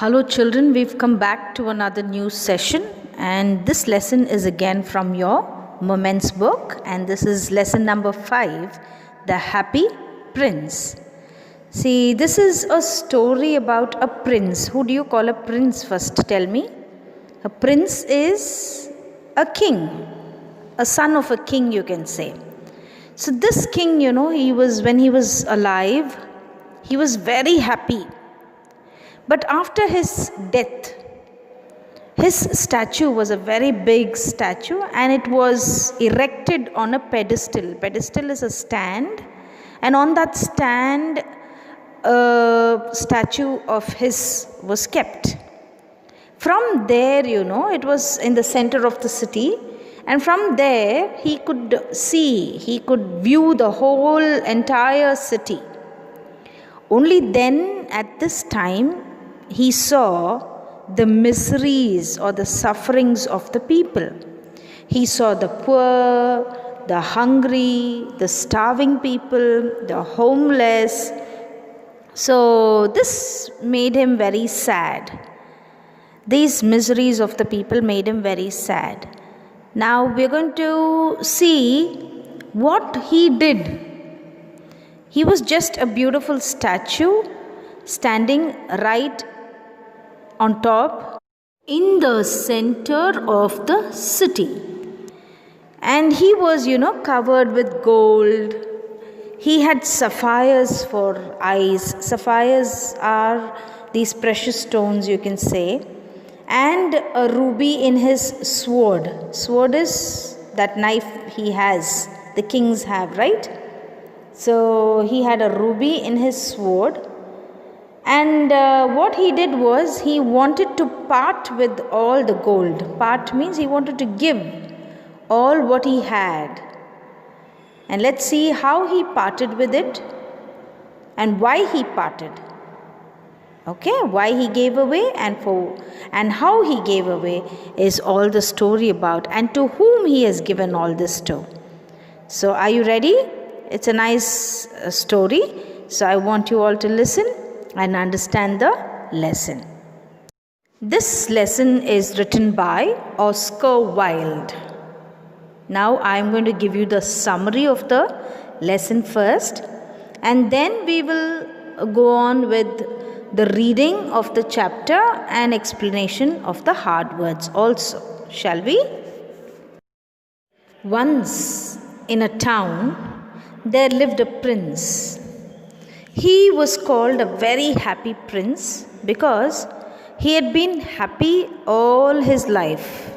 Hello children, we've come back to another new session and this lesson is again from your Moments book and this is lesson number 5, The Happy Prince. See, this is a story about a prince. Who do you call a prince first? Tell me. A prince is a king, a son of a king you can say. So this king, when he was alive, he was very happy. But after his death, his statue was a very big statue and it was erected on a pedestal. Pedestal is a stand, and on that stand a statue of his was kept. From there, it was in the center of the city, and from there he could view the whole entire city. Only then at this time he saw the miseries or the sufferings of the people. He saw the poor, the hungry, the starving people, the homeless. So this made him very sad. These miseries of the people made him very sad. Now we're going to see what he did. He was just a beautiful statue standing right on top in the center of the city. And he was, covered with gold. He had sapphires for eyes. Sapphires are these precious stones, you can say. And a ruby in his sword. Sword is that knife he has, the kings have, right? So he had a ruby in his sword. And what he did was he wanted to part with all the gold. Part means he wanted to give all what he had. And let's see how he parted with it and why he parted. Okay, why he gave away and how he gave away is all the story about, and to whom he has given all this to. So are you ready? It's a nice story. So I want you all to listen and understand the lesson. This lesson is written by Oscar Wilde. Now I am going to give you the summary of the lesson first, and then we will go on with the reading of the chapter and explanation of the hard words also. Shall we? Once in a town there lived a prince. He was called a very happy prince because he had been happy all his life.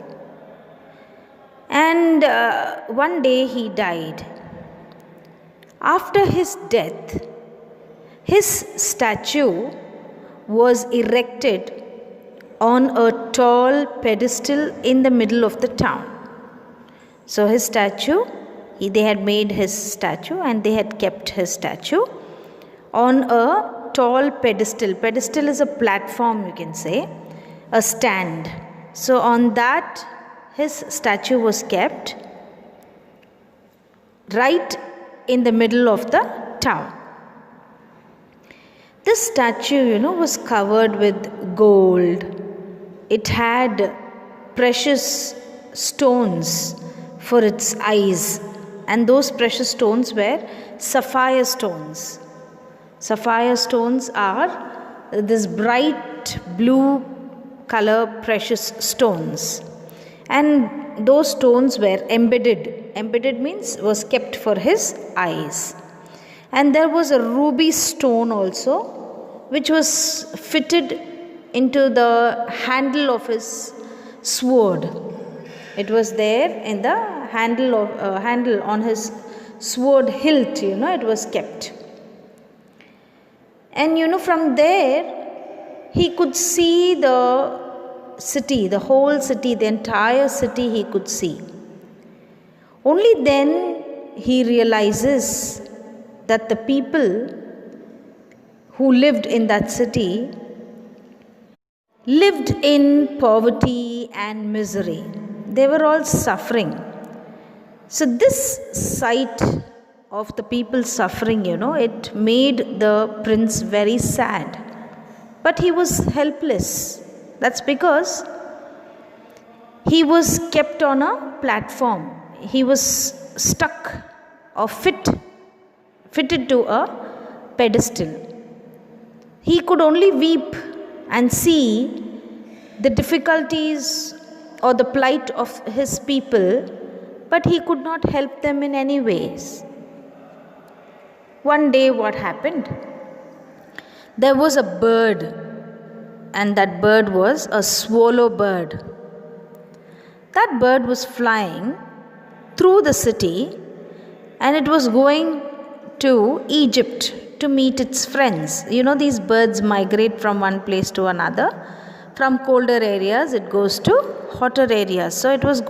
And one day he died. After his death, his statue was erected on a tall pedestal in the middle of the town. So his statue, they had made his statue and they had kept his statue on a tall pedestal. Pedestal is a platform, you can say, a stand. So on that his statue was kept right in the middle of the town. This statue, was covered with gold. It had precious stones for its eyes, and those precious stones were sapphire stones. Sapphire stones are this bright blue color precious stones, and those stones were embedded. Embedded means was kept for his eyes. And there was a ruby stone also, which was fitted into the handle of his sword. It was there in the handle on his sword hilt, it was kept. And from there he could see the city, the whole city, the entire city he could see. Only then he realizes that the people who lived in that city lived in poverty and misery. They were all suffering. So this sight of the people suffering, it made the prince very sad. But he was helpless. That's because he was kept on a platform. He was stuck or fitted to a pedestal. He could only weep and see the difficulties or the plight of his people, but he could not help them in any ways. One day what happened? There was a bird, and that bird was a swallow bird. That bird was flying through the city, and it was going to Egypt to meet its friends. You know, these birds migrate from one place to another. From colder areas, it goes to hotter areas. So it was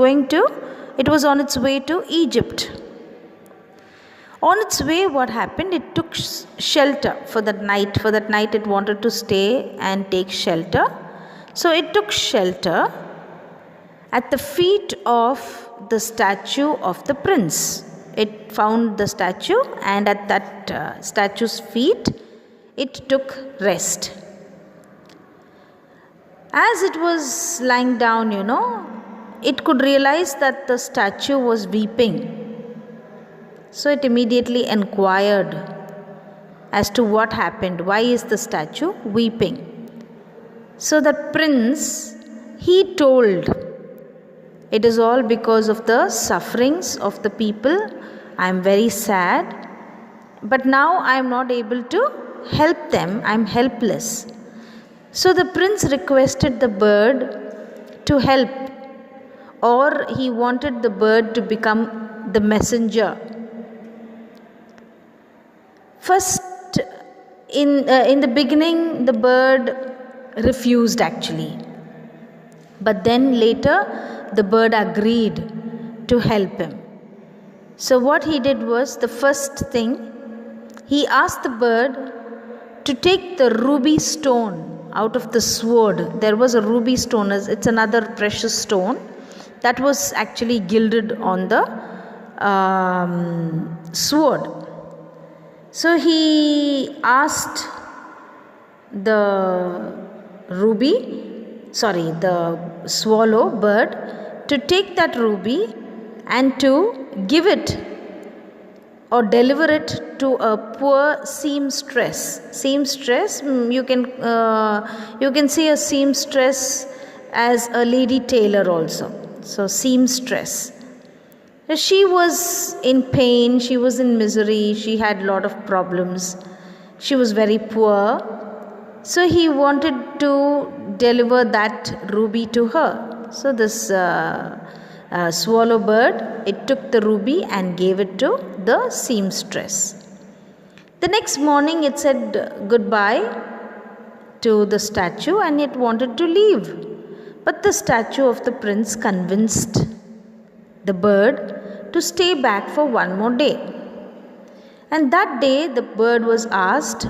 on its way to Egypt. On its way, what happened? It took shelter for that night. For that night, it wanted to stay and take shelter. So it took shelter at the feet of the statue of the prince. It found the statue, and at that statue's feet, it took rest. As it was lying down, it could realize that the statue was weeping. So it immediately inquired as to what happened. Why is the statue weeping? So the prince, he told, it is all because of the sufferings of the people. I am very sad, but now I am not able to help them. I am helpless. So the prince requested the bird to help, or he wanted the bird to become the messenger. First, in the beginning, the bird refused actually. But then later, the bird agreed to help him. So what he did was, the first thing, he asked the bird to take the ruby stone out of the sword. There was a ruby stone, it's another precious stone that was actually gilded on the sword. So he asked the swallow bird to take that ruby and to give it or deliver it to a poor seamstress. Seamstress, you can see a seamstress as a lady tailor also. So seamstress. She was in pain, she was in misery, she had a lot of problems. She was very poor. So he wanted to deliver that ruby to her. So this swallow bird, it took the ruby and gave it to the seamstress. The next morning it said goodbye to the statue and it wanted to leave. But the statue of the prince convinced the bird to stay back for one more day. And that day the bird was asked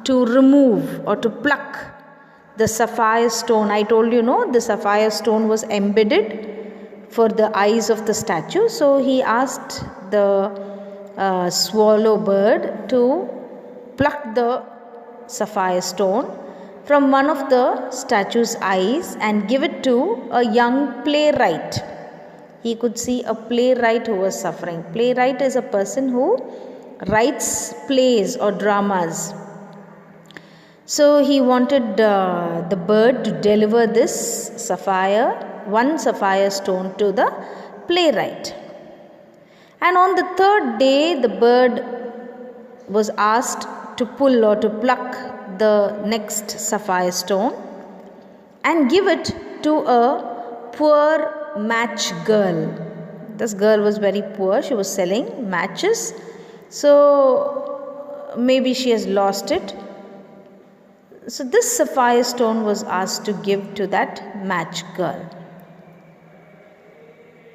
to remove or to pluck the sapphire stone. I told you, the sapphire stone was embedded for the eyes of the statue. So he asked the swallow bird to pluck the sapphire stone from one of the statue's eyes and give it to a young playwright. He could see a playwright who was suffering. Playwright is a person who writes plays or dramas. So he wanted the bird to deliver this one sapphire stone to the playwright. And on the third day, the bird was asked to pull or to pluck the next sapphire stone and give it to a poor match girl. This girl was very poor. She was selling matches. So maybe she has lost it. So this sapphire stone was asked to give to that match girl.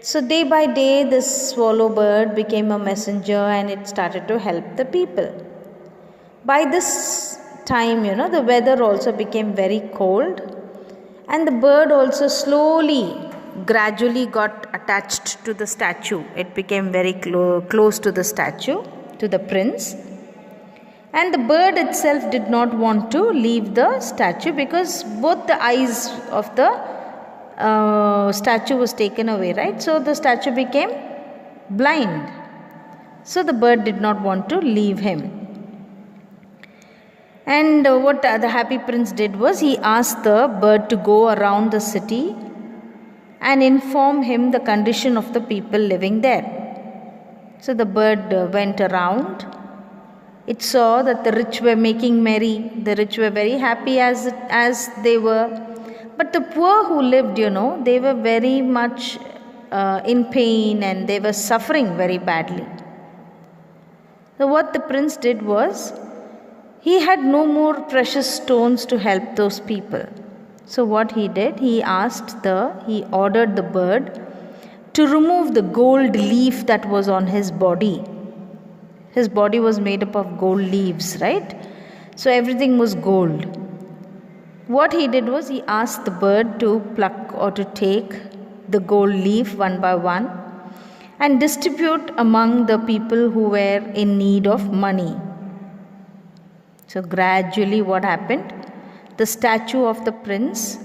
So day by day this swallow bird became a messenger and it started to help the people. By this time, the weather also became very cold and the bird also gradually got attached to the statue. It became very close to the statue, to the prince. And the bird itself did not want to leave the statue because both the eyes of the statue was taken away, right? So the statue became blind. So the bird did not want to leave him. And what the happy prince did was he asked the bird to go around the city and inform him the condition of the people living there. So the bird went around. It saw that the rich were making merry. The rich were very happy as they were. But the poor who lived, they were very much in pain and they were suffering very badly. So what the prince did was, he had no more precious stones to help those people. So what he did, he ordered the bird to remove the gold leaf that was on his body. His body was made up of gold leaves, right? So everything was gold. What he did was, he asked the bird to pluck or to take the gold leaf one by one and distribute among the people who were in need of money. So gradually what happened? The statue of the prince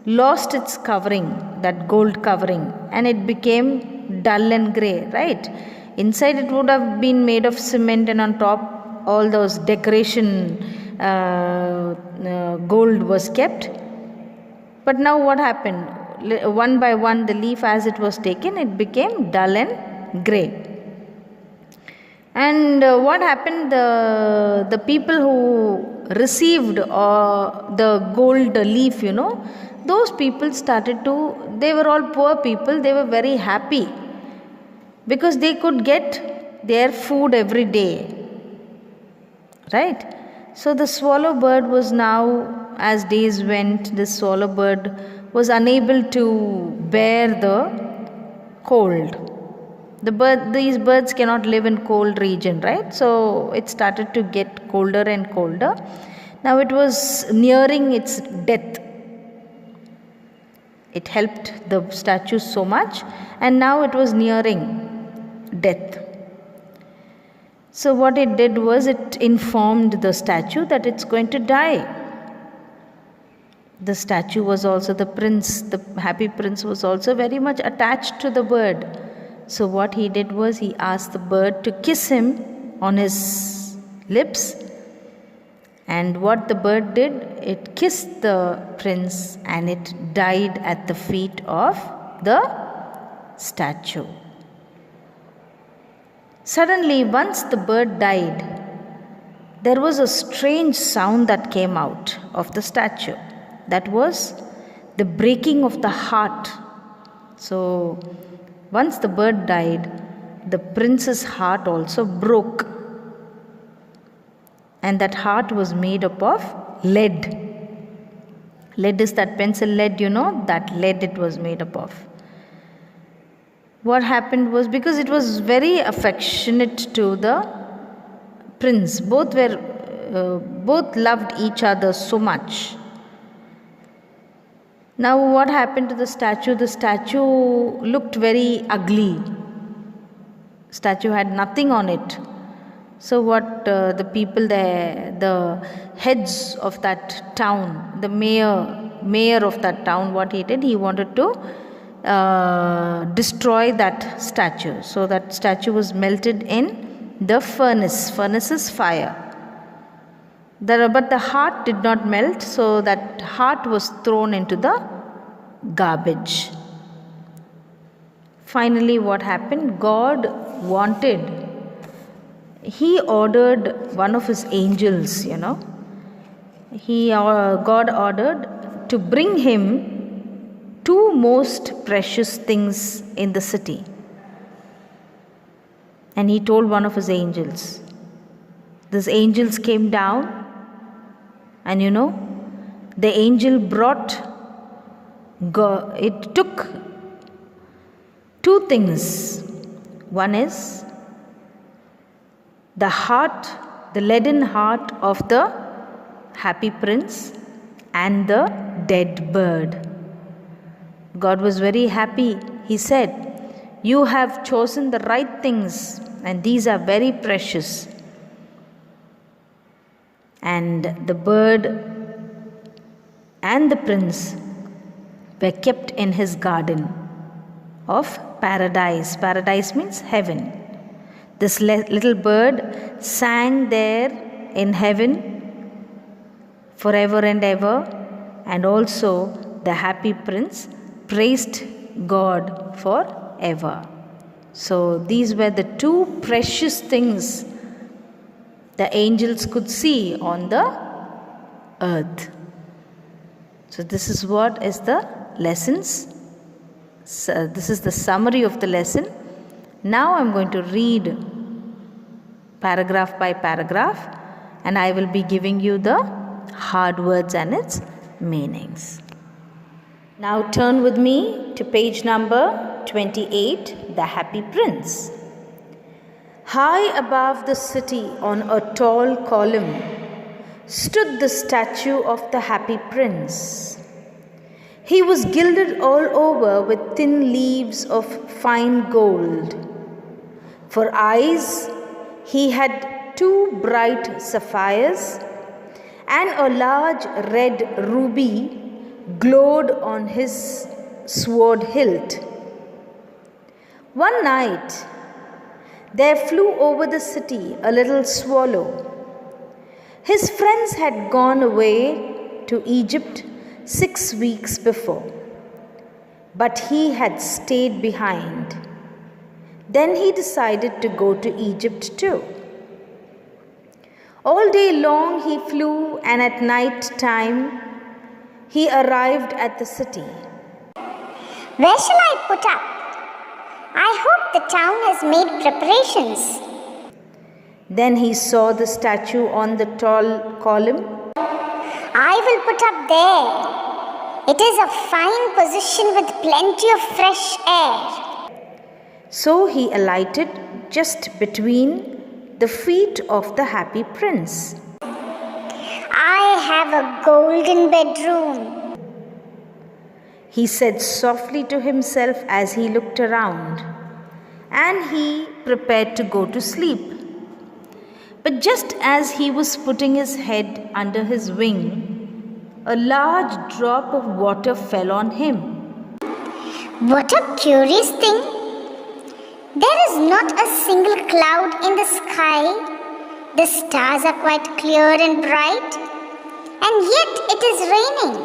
lost its covering, that gold covering, and it became dull and grey, right? Inside it would have been made of cement, and on top all those decoration gold was kept. But now what happened? One by one, the leaf as it was taken, it became dull and grey. And what happened? The people who received the gold leaf, those people they were all poor people. They were very happy because they could get their food every day, right? So the swallow bird was now, as days went, the swallow bird was unable to bear the cold. These birds cannot live in cold region, right? So it started to get colder and colder. Now it was nearing its death. It helped the statue so much, and now it was nearing death. So what it did was, it informed the statue that it's going to die. The statue was also, the happy prince was also very much attached to the bird. So what he did was, he asked the bird to kiss him on his lips. And what the bird did, it kissed the prince and it died at the feet of the statue. Suddenly, once the bird died, there was a strange sound that came out of the statue. That was the breaking of the heart. So once the bird died, the prince's heart also broke. And that heart was made up of lead. Lead is that pencil lead, that lead it was made up of. What happened was, because it was very affectionate to the prince, both loved each other so much. Now what happened to the statue? The statue looked very ugly. Statue had nothing on it. So what the people there, the heads of that town, the mayor of that town, what he did, he wanted to destroy that statue. So that statue was melted in the furnace. Furnace is fire. But the heart did not melt, so that heart was thrown into the garbage. Finally, what happened? God ordered one of his angels, God ordered to bring him two most precious things in the city. And he told one of his angels. These angels came down, and the angel it took two things. One is the heart, the leaden heart of the happy prince, and the dead bird. God was very happy. He said, "You have chosen the right things, and these are very precious." and the bird and the prince were kept in his garden of paradise. Paradise means heaven. This little bird sang there in heaven forever and ever, and also the happy prince praised God forever. So these were the two precious things the angels could see on the earth. So this is what is the lessons. So this is the summary of the lesson. Now I am going to read paragraph by paragraph, and I will be giving you the hard words and its meanings. Now turn with me to page number 28, The Happy Prince. High above the city on a tall column stood the statue of the happy prince. He was gilded all over with thin leaves of fine gold. For eyes, he had 2 bright sapphires, and a large red ruby glowed on his sword hilt. One night, there flew over the city a little swallow. His friends had gone away to Egypt 6 weeks before, but he had stayed behind. Then he decided to go to Egypt too. All day long he flew, and at night time he arrived at the city. Where shall I put up? I hope the town has made preparations. Then he saw the statue on the tall column. I will put up there. It is a fine position with plenty of fresh air. So he alighted just between the feet of the happy prince. I have a golden bedroom, he said softly to himself as he looked around, and he prepared to go to sleep. But just as he was putting his head under his wing, a large drop of water fell on him. What a curious thing! There is not a single cloud in the sky. The stars are quite clear and bright, and yet it is raining.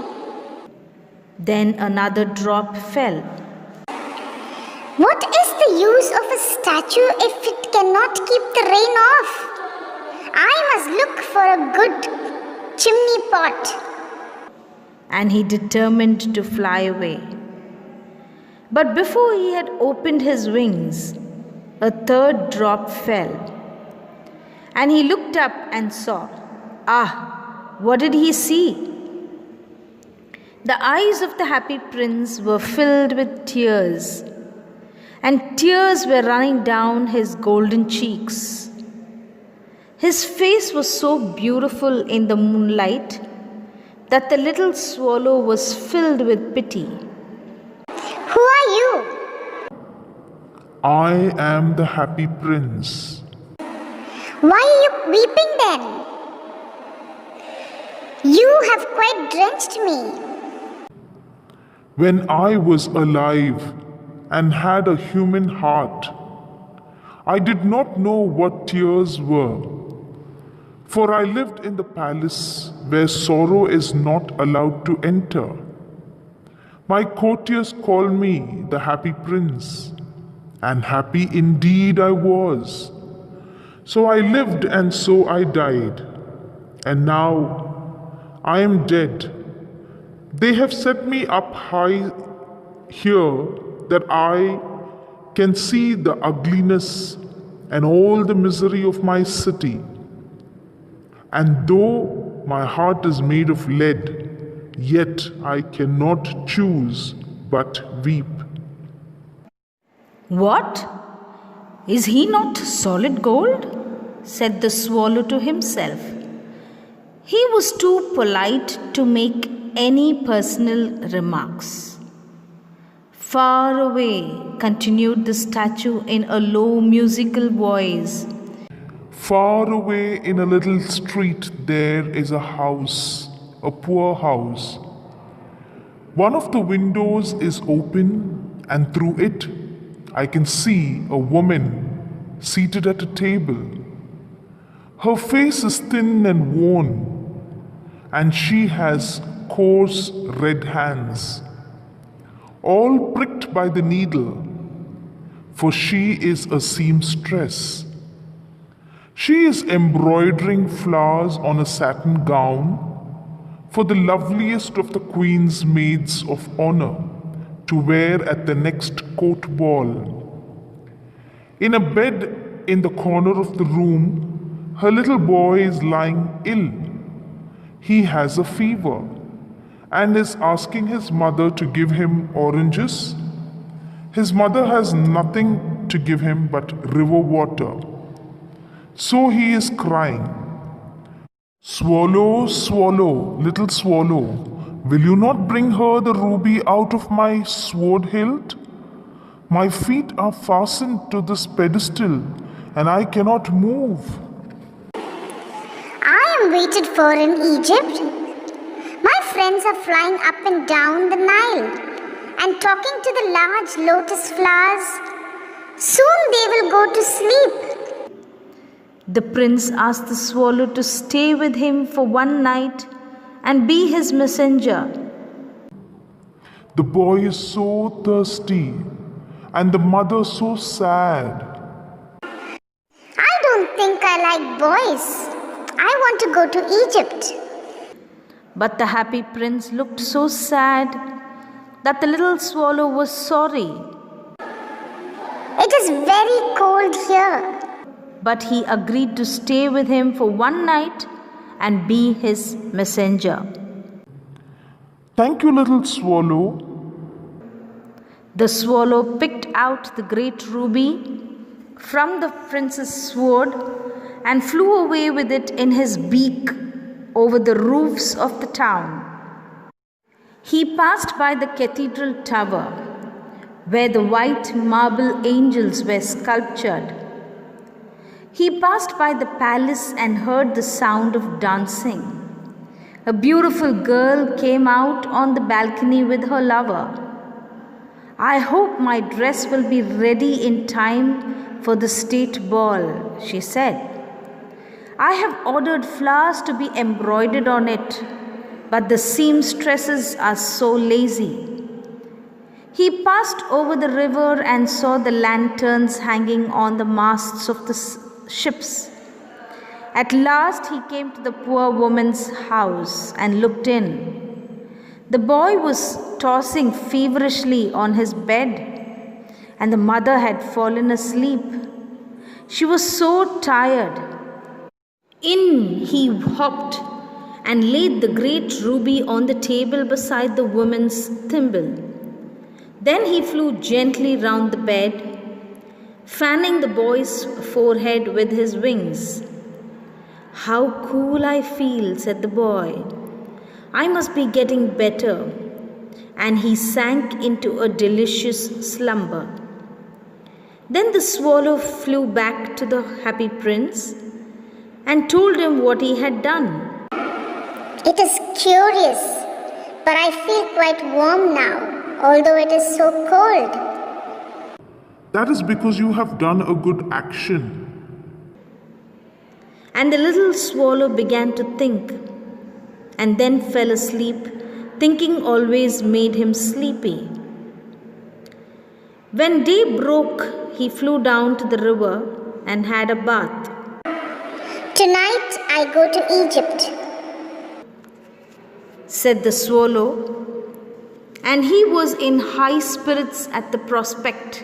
Then another drop fell. What is the use of a statue if it cannot keep the rain off? I must look for a good chimney pot. And he determined to fly away. But before he had opened his wings, a third drop fell. And he looked up and saw. What did he see? The eyes of the happy prince were filled with tears, and tears were running down his golden cheeks. His face was so beautiful in the moonlight that the little swallow was filled with pity. Who are you? I am the happy prince. Why are you weeping then? You have quite drenched me. When I was alive and had a human heart, I did not know what tears were, for I lived in the palace where sorrow is not allowed to enter. My courtiers called me the happy prince, and happy indeed I was. So I lived and so I died, and now I am dead. They have set me up high here that I can see the ugliness and all the misery of my city. And though my heart is made of lead, yet I cannot choose but weep. What? Is he not solid gold? Said the swallow to himself. He was too polite to make any personal remarks. Far away, continued the statue in a low musical voice. Far away in a little street, there is a house, a poor house. One of the windows is open, and through it, I can see a woman seated at a table. Her face is thin and worn, and she has coarse red hands, all pricked by the needle, for she is a seamstress. She is embroidering flowers on a satin gown for the loveliest of the Queen's maids of honor to wear at the next court ball. In a bed in the corner of the room, her little boy is lying ill. He has a fever and is asking his mother to give him oranges. His mother has nothing to give him but river water. So he is crying, "Swallow, swallow, little swallow, will you not bring her the ruby out of my sword hilt? My feet are fastened to this pedestal, and I cannot move." I am waited for in Egypt. My friends are flying up and down the Nile and talking to the large lotus flowers. Soon they will go to sleep. The prince asked the swallow to stay with him for one night and be his messenger. The boy is so thirsty, and the mother so sad. I don't think I like boys. I want to go to Egypt. But the happy prince looked so sad that the little swallow was sorry. It is very cold here. But he agreed to stay with him for one night and be his messenger. "Thank you, little swallow." The swallow picked out the great ruby from the prince's sword and flew away with it in his beak over the roofs of the town. He passed by the cathedral tower, where the white marble angels were sculptured. He passed by the palace and heard the sound of dancing. A beautiful girl came out on the balcony with her lover. "I hope my dress will be ready in time for the state ball," she said. "I have ordered flowers to be embroidered on it, but the seamstresses are so lazy." He passed over the river and saw the lanterns hanging on the masts of the ships. At last he came to the poor woman's house and looked in. The boy was tossing feverishly on his bed, and the mother had fallen asleep. She was so tired. In he hopped and laid the great ruby on the table beside the woman's thimble. Then he flew gently round the bed, fanning the boy's forehead with his wings. "How cool I feel," said the boy. "I must be getting better." And he sank into a delicious slumber. Then the swallow flew back to the happy prince and told him what he had done. It is curious, but I feel quite warm now, although it is so cold. "That is because you have done a good action." And the little swallow began to think, and then fell asleep. Thinking always made him sleepy. When day broke, he flew down to the river and had a bath. "Tonight I go to Egypt," said the swallow, and he was in high spirits at the prospect.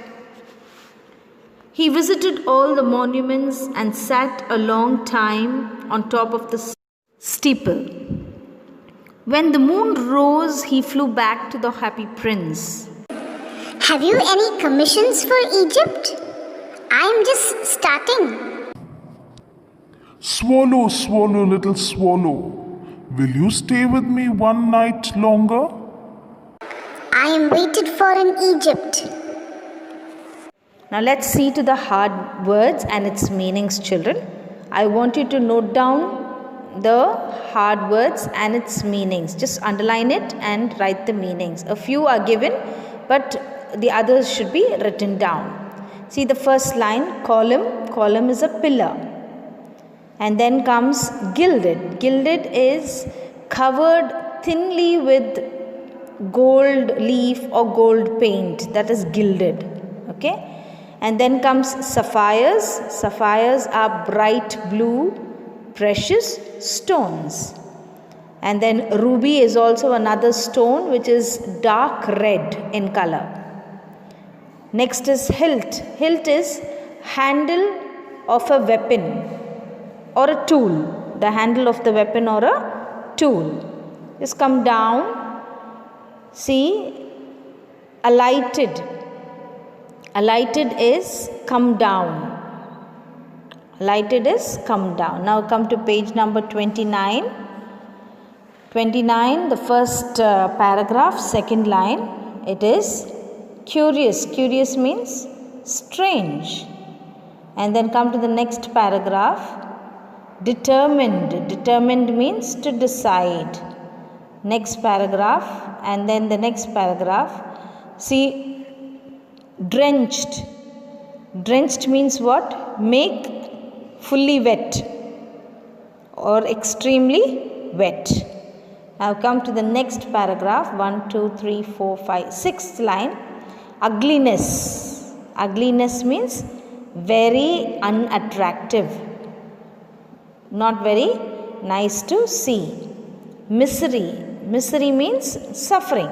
He visited all the monuments and sat a long time on top of the steeple. When the moon rose, he flew back to the happy prince. "Have you any commissions for Egypt? I am just starting." "Swallow, swallow, little swallow, will you stay with me one night longer?" "I am waited for in Egypt." Now let's see to the hard words and its meanings, children. I want you to note down the hard words and its meanings. Just underline it and write the meanings. A few are given, but the others should be written down. See the first line, column. Column is a pillar. And then comes gilded. Gilded is covered thinly with gold leaf or gold paint. That is gilded. Okay. And then comes sapphires. Sapphires are bright blue, precious stones. And then ruby is also another stone which is dark red in color. Next is hilt. Hilt is handle of a weapon or a tool. The handle of the weapon or a tool. Just come down. See, alighted. Alighted is come down. Alighted is come down. Now come to page number 29. 29, the first paragraph, second line. It is curious. Curious means strange. And then come to the next paragraph. Determined. Determined means to decide. Next paragraph, and then the next paragraph. See, drenched. Drenched means what? Make fully wet or extremely wet. Now come to the next paragraph. 1, 2, 3, 4, 5, 6th line. Ugliness. Ugliness means very unattractive. Not very nice to see. Misery. Misery means suffering.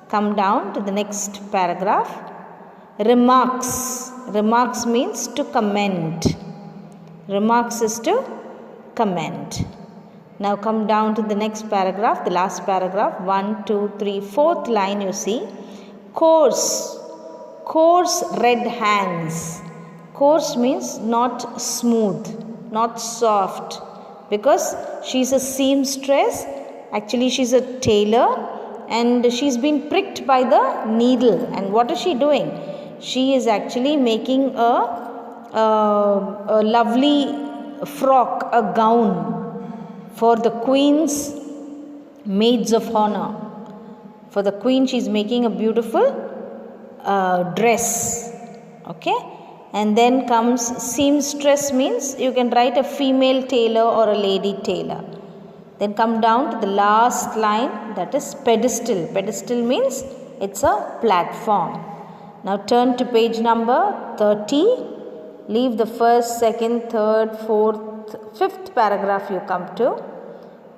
Come down to the next paragraph. Remarks. Remarks means to comment. Remarks is to comment. Now come down to the next paragraph, the last paragraph. 1, 2, 3, 4th line you see. Coarse. Coarse red hands. Coarse means not smooth, not soft. Because she's a seamstress. Actually, she's a tailor and she's been pricked by the needle. And what is she doing? She is actually making a lovely frock, a gown for the queen's maids of honor. For the queen, she's making a beautiful dress. Okay. And then comes seamstress means you can write a female tailor or a lady tailor. Then come down to the last line, that is pedestal. Pedestal means it's a platform. Now turn to page number 30. Leave the first, second, third, fourth, fifth paragraph you come to.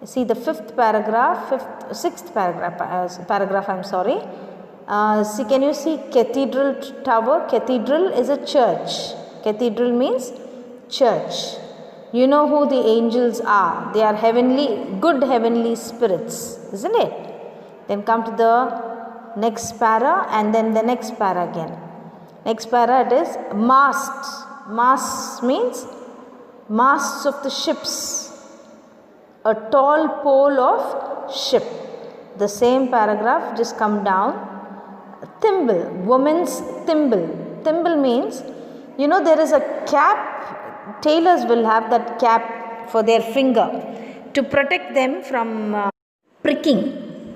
See the fifth paragraph, sixth paragraph, I'm sorry. See, can you see cathedral tower? Cathedral is a church. Cathedral means church. You know who the angels are. They are heavenly, good heavenly spirits, isn't it? Then come to the next para and then the next para again. Next para it is masts. Masts means masts of the ships. A tall pole of ship. The same paragraph, just come down. Thimble, woman's thimble. Thimble means, you know, there is a cap. Tailors will have that cap for their finger to protect them from pricking.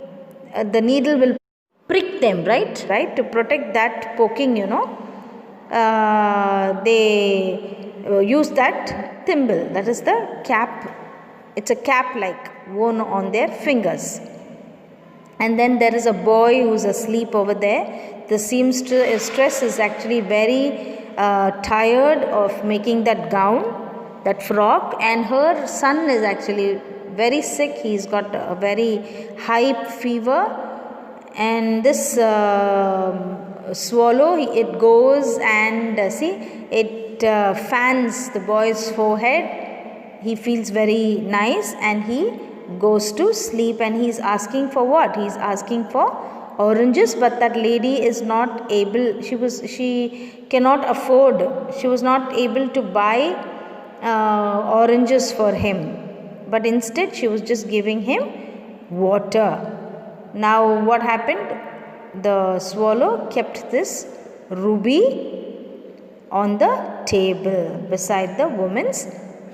The needle will prick them, right? To protect that poking, you know. They use that thimble. That is the cap. It's a cap like worn on their fingers. And then there is a boy who's asleep over there. The seamstress is actually very tired of making that gown, that frock, and her son is actually very sick. He's got a very high fever, and this swallow, it goes and it fans the boy's forehead. He feels very nice and he goes to sleep, and he's asking for what? He's asking for oranges, but that lady is not able, she cannot afford, she was not able to buy oranges for him, but instead she was just giving him water. Now what happened? The swallow kept this ruby on the table beside the woman's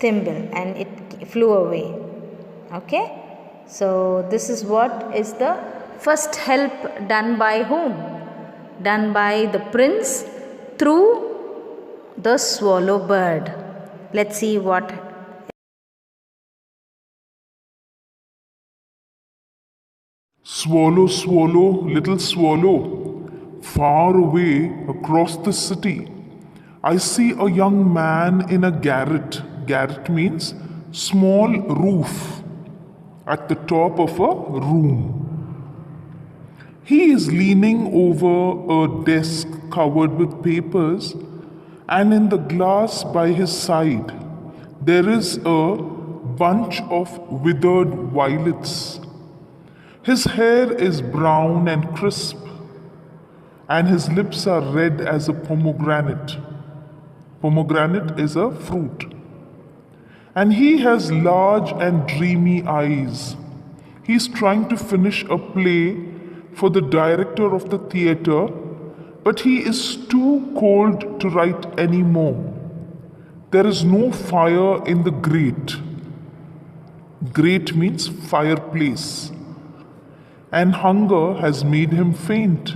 thimble and it flew away. Okay, so this is what is the first help done by whom? Done by the prince through the swallow bird. Let's see what. Swallow, swallow, little swallow, far away across the city, I see a young man in a garret. Garret means small roof at the top of a room. He is leaning over a desk covered with papers, and in the glass by his side, there is a bunch of withered violets. His hair is brown and crisp, and his lips are red as a pomegranate. Pomegranate is a fruit. And he has large and dreamy eyes. He's trying to finish a play for the director of the theater, but he is too cold to write any more. There is no fire in the grate. Grate means fireplace. And hunger has made him faint.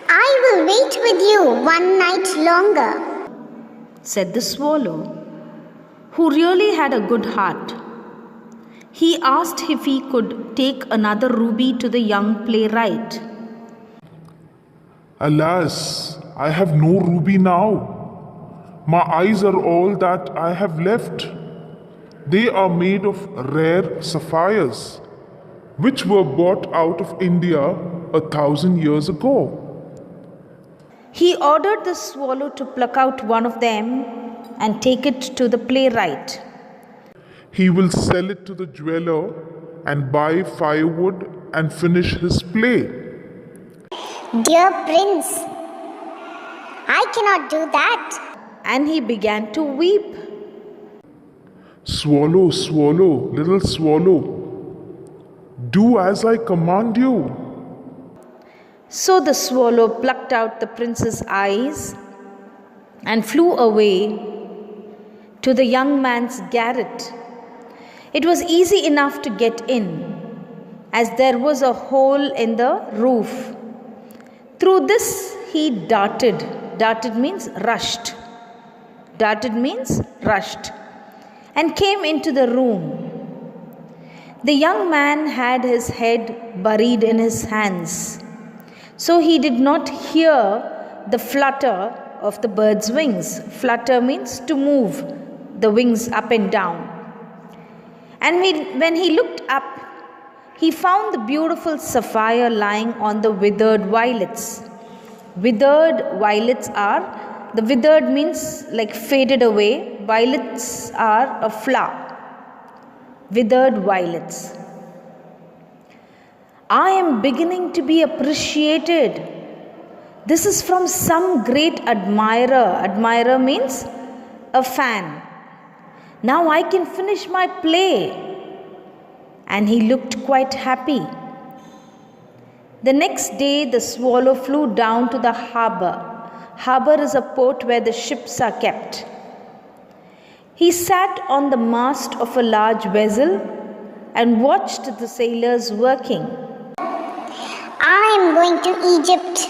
I will wait with you one night longer, said the swallow, who really had a good heart. He asked if he could take another ruby to the young playwright. Alas, I have no ruby now. My eyes are all that I have left. They are made of rare sapphires, which were brought out of India 1,000 years ago. He ordered the swallow to pluck out one of them and take it to the playwright. He will sell it to the jeweler and buy firewood and finish his play. Dear Prince, I cannot do that. And he began to weep. Swallow, swallow, little swallow, do as I command you. So the swallow plucked out the prince's eyes and flew away to the young man's garret. It was easy enough to get in, as there was a hole in the roof. Through this he darted. Darted means rushed. Darted means rushed. And came into the room. The young man had his head buried in his hands, so he did not hear the flutter of the bird's wings. Flutter means to move the wings up and down. And when he looked up, he found the beautiful sapphire lying on the withered violets. Withered violets are, the withered means like faded away, violets are a flower. Withered violets. I am beginning to be appreciated. This is from some great admirer. Admirer means a fan. Now I can finish my play. And he looked quite happy. The next day, the swallow flew down to the harbor. Harbor is a port where the ships are kept. He sat on the mast of a large vessel and watched the sailors working. I am going to Egypt.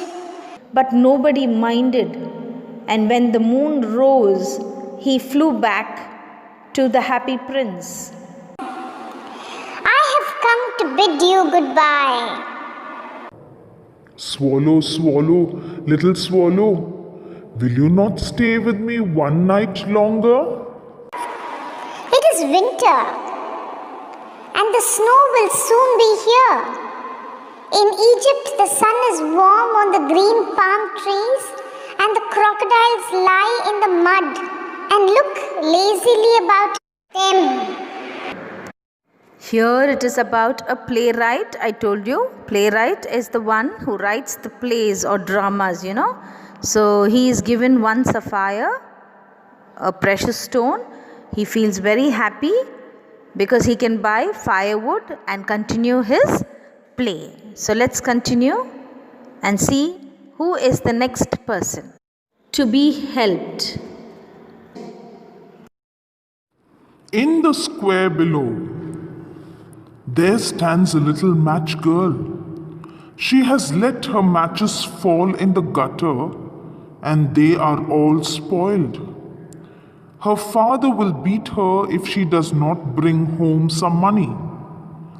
But nobody minded, and when the moon rose, he flew back to the happy prince. I have come to bid you goodbye. Swallow, swallow, little swallow, will you not stay with me one night longer? It is winter, and the snow will soon be here. In Egypt, the sun is warm on the green palm trees, and the crocodiles lie in the mud and look lazily about them. Here it is about a playwright. I told you, playwright is the one who writes the plays or dramas, So he is given one sapphire, a precious stone. He feels very happy because he can buy firewood and continue his play. So let's continue and see who is the next person to be helped. In the square below, there stands a little match girl. She has let her matches fall in the gutter and they are all spoiled. Her father will beat her if she does not bring home some money,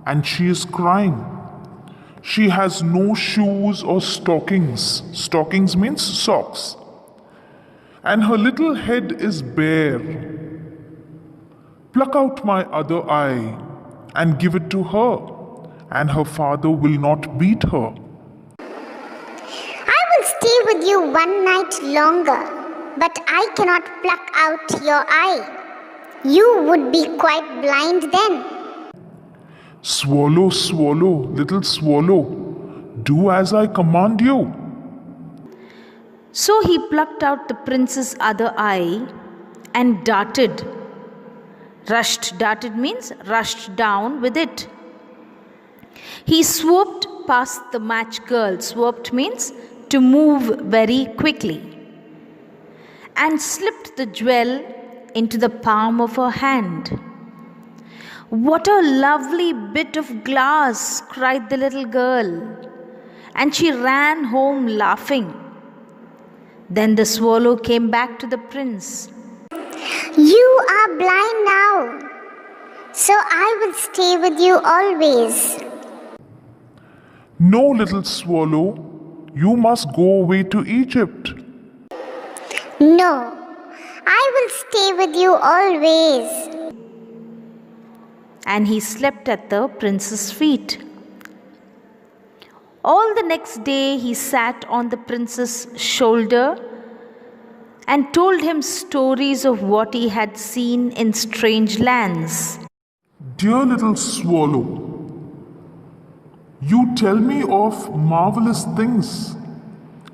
and she is crying. She has no shoes or stockings. Stockings means socks. And her little head is bare. Pluck out my other eye and give it to her, and her father will not beat her. I will stay with you one night longer, but I cannot pluck out your eye. You would be quite blind then. Swallow, swallow, little swallow, do as I command you. So he plucked out the prince's other eye and darted. Darted means rushed down with it. He swooped past the match girl. Swooped means to move very quickly. And slipped the jewel into the palm of her hand. What a lovely bit of glass, cried the little girl. And she ran home laughing. Then the swallow came back to the prince. You are blind now, so I will stay with you always. No, little swallow, you must go away to Egypt. No, I will stay with you always. And he slept at the prince's feet. All the next day he sat on the prince's shoulder and told him stories of what he had seen in strange lands. Dear little swallow, you tell me of marvelous things,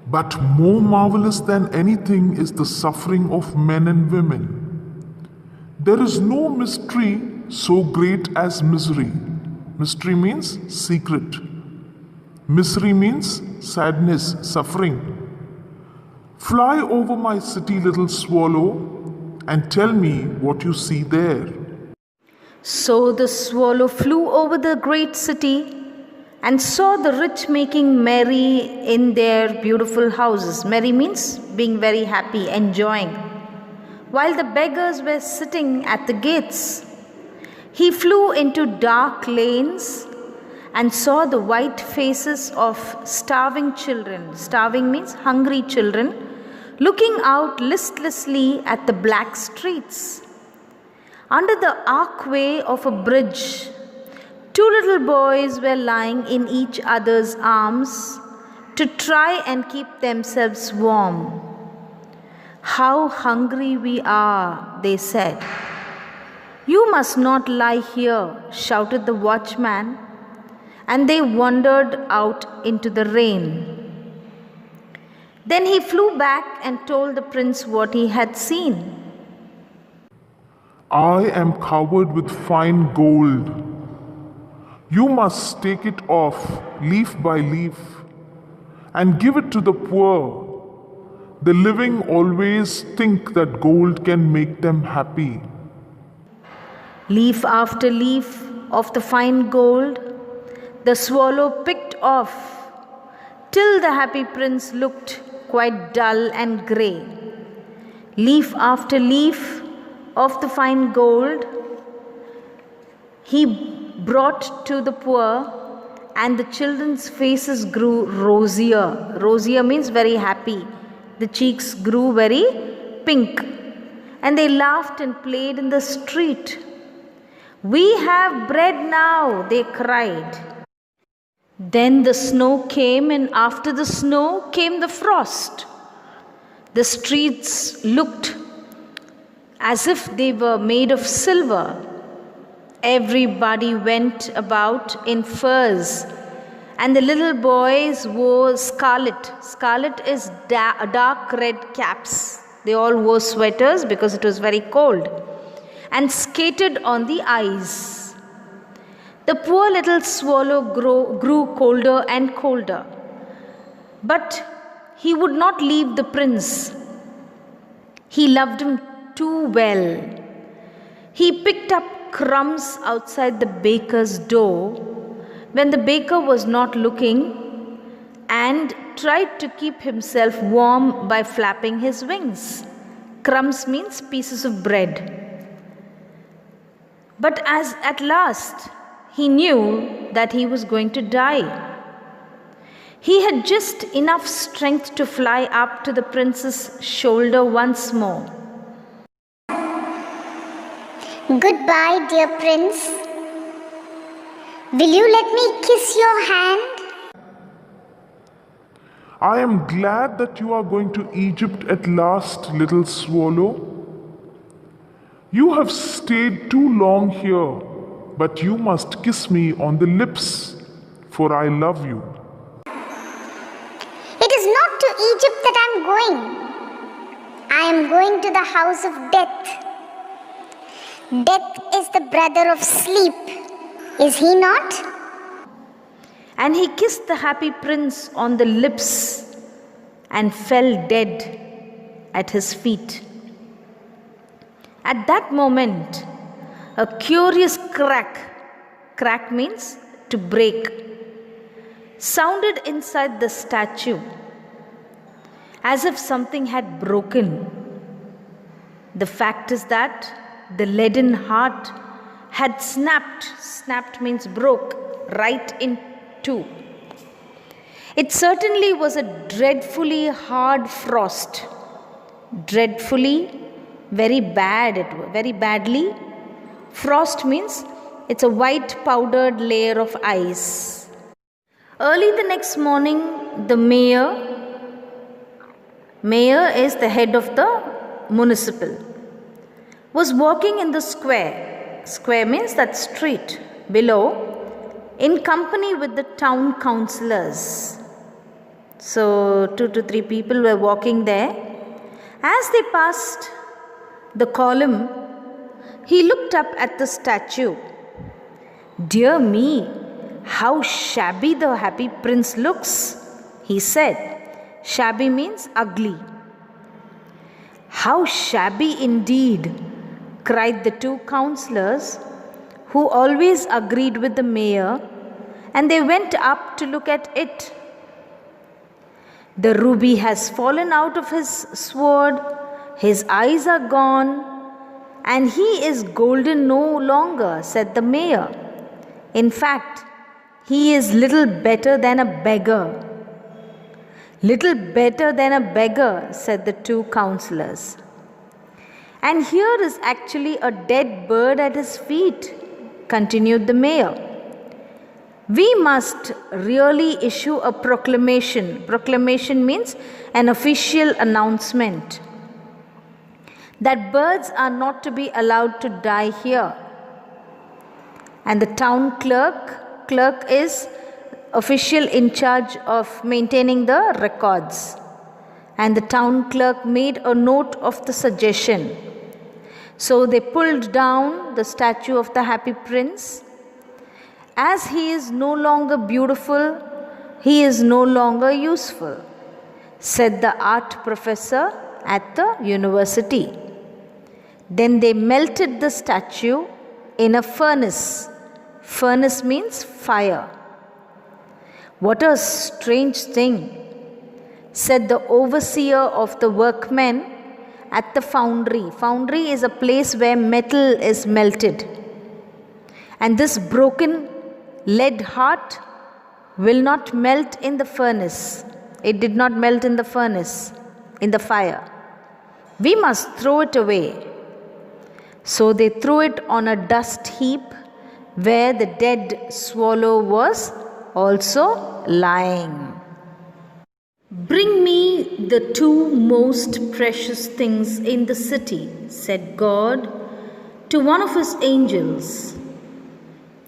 but more marvelous than anything is the suffering of men and women. There is no mystery so great as misery. Mystery means secret. Misery means sadness, suffering. Fly over my city, little swallow, and tell me what you see there. So the swallow flew over the great city and saw the rich making merry in their beautiful houses. Merry means being very happy, enjoying. While the beggars were sitting at the gates, he flew into dark lanes and saw the white faces of starving children. Starving means hungry children, looking out listlessly at the black streets. Under the archway of a bridge, two little boys were lying in each other's arms to try and keep themselves warm. How hungry we are, they said. You must not lie here, shouted the watchman, and they wandered out into the rain. Then he flew back and told the prince what he had seen. I am covered with fine gold. You must take it off leaf by leaf and give it to the poor. The living always think that gold can make them happy. Leaf after leaf of the fine gold, the swallow picked off, till the happy prince looked quite dull and grey. Leaf after leaf of the fine gold he brought to the poor, and the children's faces grew rosier. Rosier means very happy. The cheeks grew very pink, and they laughed and played in the street. We have bread now, they cried. Then the snow came, and after the snow came the frost. The streets looked as if they were made of silver. Everybody went about in furs, and the little boys wore scarlet. Scarlet is dark red caps. They all wore sweaters because it was very cold, and skated on the ice. The poor little swallow grew colder and colder, but he would not leave the prince. He loved him too well. He picked up crumbs outside the baker's door when the baker was not looking and tried to keep himself warm by flapping his wings. Crumbs means pieces of bread. But as at last he knew that he was going to die, he had just enough strength to fly up to the prince's shoulder once more. Goodbye, dear prince. Will you let me kiss your hand? I am glad that you are going to Egypt at last, little swallow. You have stayed too long here, but you must kiss me on the lips, for I love you. It is not to Egypt that I am going. I am going to the house of death. Death is the brother of sleep, is he not? And he kissed the happy prince on the lips and fell dead at his feet. At that moment, a curious crack means to break, sounded inside the statue, as if something had broken. The fact is that the leaden heart had snapped means broke, right in two. It certainly was a dreadfully hard frost. Dreadfully, very badly. Frost means it's a white powdered layer of ice. Early the next morning, the mayor is the head of the municipal, was walking in the square. Square means that street below, in company with the town councillors. So 2 to 3 people were walking there. As they passed the column, he looked up at the statue. Dear me, how shabby the happy prince looks, he said. Shabby means ugly. How shabby indeed, cried the 2 councillors, who always agreed with the mayor, and they went up to look at it. The ruby has fallen out of his sword, his eyes are gone, and he is golden no longer, said the mayor. In fact, he is little better than a beggar. Little better than a beggar, said the 2 councillors. And here is actually a dead bird at his feet, continued the mayor. We must really issue a proclamation. Proclamation means an official announcement that birds are not to be allowed to die here. And the town clerk is official in charge of maintaining the records. And the town clerk made a note of the suggestion. So they pulled down the statue of the happy prince. As he is no longer beautiful, he is no longer useful, said the art professor at the university. Then they melted the statue in a furnace. Furnace means fire. What a strange thing, said the overseer of the workmen at the foundry. Foundry is a place where metal is melted. And this broken lead heart will not melt in the furnace. It did not melt in the furnace, in the fire. We must throw it away. So they threw it on a dust heap where the dead swallow was also lying. Bring me the 2 most precious things in the city, said God to one of his angels.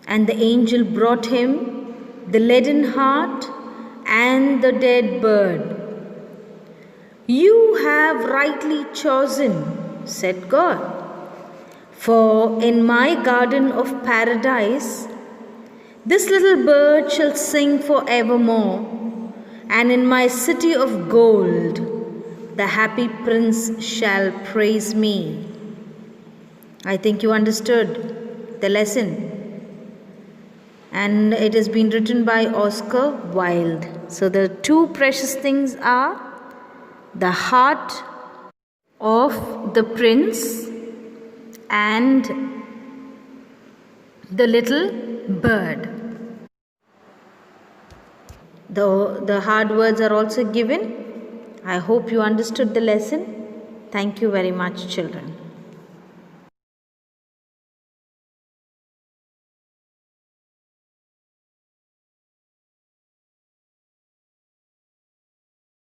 And the angel brought him the leaden heart and the dead bird. You have rightly chosen, said God. For in my garden of paradise, this little bird shall sing forevermore, and in my city of gold, the happy prince shall praise me. I think you understood the lesson. And it has been written by Oscar Wilde. So the two precious things are the heart of the prince and the little bird. The hard words are also given. I hope you understood the lesson. Thank you very much, children.